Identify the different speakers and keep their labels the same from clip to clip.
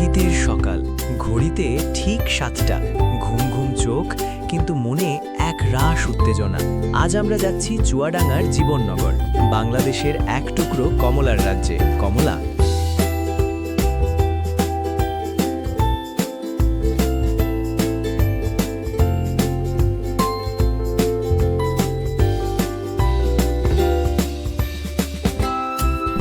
Speaker 1: শীতের সকাল, ঘড়িতে ঠিক 7টা, ঘুম ঘুম চোখ, কিন্তু মনে এক রাশ উত্তেজনা। আজ আমরা যাচ্ছি চুয়াডাঙ্গার জীবননগর, বাংলাদেশের এক টুকরো কমলার রাজ্যে। কমলা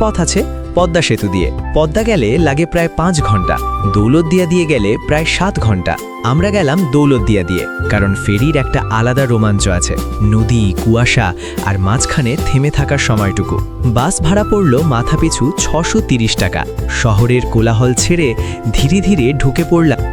Speaker 1: পথ আছে পদ্মা সেতু দিয়ে। পদ্মা গেলে লাগে প্রায় 5 ঘন্টা, দৌলতদিয়া দিয়ে গেলে প্রায় 7 ঘন্টা। আমরা গেলাম দৌলতদিয়া দিয়ে, কারণ ফেরির একটা আলাদা রোমাঞ্চ আছে। নদী, কুয়াশা আর মাঝখানে থেমে থাকার সময়টুকু। বাস ভাড়া পড়ল মাথাপিছু 630 টাকা। শহরের কোলাহল ছেড়ে ধীরে ধীরে ঢুকে পড়লাম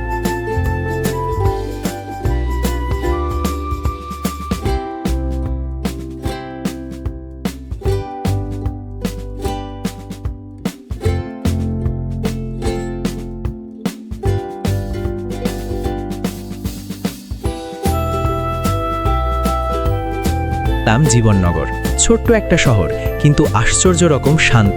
Speaker 1: জীবননগর। ছোট্ট একটা শহর, কিন্তু আশ্চর্য রকম শান্ত।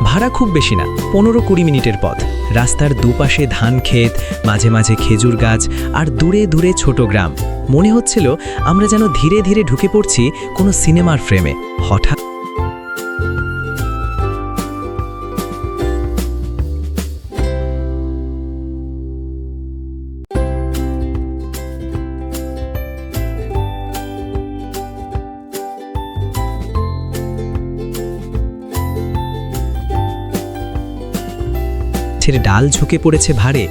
Speaker 1: ভাড়া খুব বেশি না, 15-20 মিনিটের পথ। রাস্তার দুপাশে ধান ক্ষেত, মাঝে মাঝে খেজুর গাছ, আর দূরে দূরে ছোট গ্রাম। মনে হচ্ছিল আমরা যেন ধীরে ধীরে ঢুকে পড়ছি কোনো সিনেমার ফ্রেমে। হঠাৎ ডাল ঝুঁকে পড়েছে ভারে,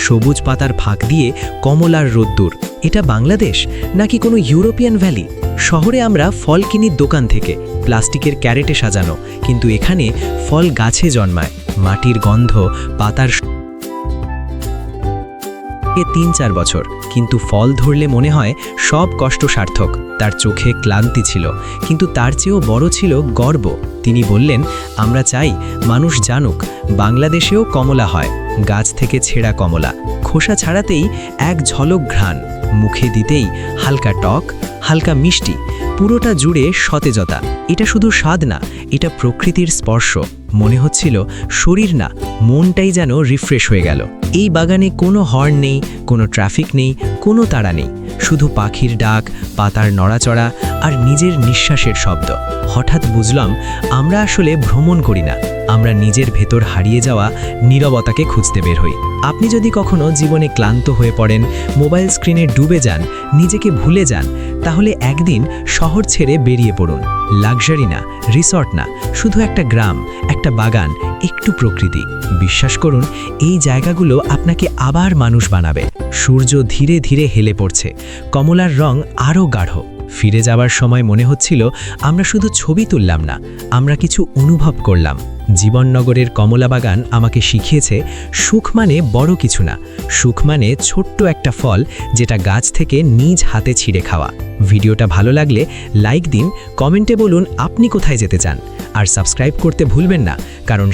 Speaker 1: সবুজ পাতার ফাঁক দিয়ে কমলার রোদ্দুর। এটা বাংলাদেশ নাকি কোনো ইউরোপিয়ান ভ্যালি? শহরে আমরা ফল কিনি দোকান থেকে, প্লাস্টিকের ক্যারেটে সাজানো, কিন্তু এখানে ফল গাছে জন্মায়। মাটির গন্ধ, পাতার 3-4 বছর, কিন্তু ফল ধরলে মনে হয় সব কষ্ট সার্থক। তার চোখে ক্লান্তি ছিল, কিন্তু তার চেয়েও বড় ছিল গর্ব। তিনি বললেন, আমরা চাই মানুষ জানুক বাংলাদেশেও কমলা হয়, গাছ থেকে ছেঁড়া কমলা। খোসা ছাড়াতেই এক ঝলক ঘ্রাণ, মুখে দিতেই হালকা টক, হালকা মিষ্টি, পুরোটা জুড়ে সতেজতা। এটা শুধু স্বাদ না, এটা প্রকৃতির স্পর্শ। মনে হচ্ছিল শরীর না, মনটাই যেন রিফ্রেশ হয়ে গেল। এই বাগানে কোনো হর্ন নেই, কোনো ট্রাফিক নেই, কোনো তাড়া নেই, শুধু পাখির ডাক, পাতার নড়াচড়া আর নিজের নিঃশ্বাসের শব্দ। হঠাৎ বুঝলাম আমরা আসলে ভ্রমণ করি না, আমরা নিজের ভেতর হারিয়ে যাওয়া নীরবতাকে খুঁজতে বের হই। আপনি যদি কখনো জীবনে ক্লান্ত হয়ে পড়েন, মোবাইল স্ক্রিনে ডুবে যান, নিজেকে ভুলে যান, তাহলে একদিন শহর ছেড়ে বেরিয়ে পড়ুন। লাক্সারি না, রিসর্ট না, শুধু একটা গ্রাম, একটা বাগান, একটু প্রকৃতি। বিশ্বাস করুন, এই জায়গাগুলো আপনাকে আবার মানুষ বানাবে। সূর্য ধীরে ধীরে হেলে পড়ছে, কমলার রং আরও গাঢ়। ফিরে যাবার সময় মনে হচ্ছিল আমরা শুধু ছবি তুললাম না, আমরা কিছু অনুভব করলাম। জীবননগরের কমলা বাগান আমাকে শিখিয়েছে সুখ মানে বড় কিছু না, সুখ মানে ছোট্ট একটা ফল যেটা গাছ থেকে নিজ হাতে ছিঁড়ে খাওয়া। ভিডিওটা ভালো লাগলে লাইক দিন, কমেন্টে বলুন আপনি কোথায় যেতে চান, আর সাবস্ক্রাইব করতে ভুলবেন না, কারণ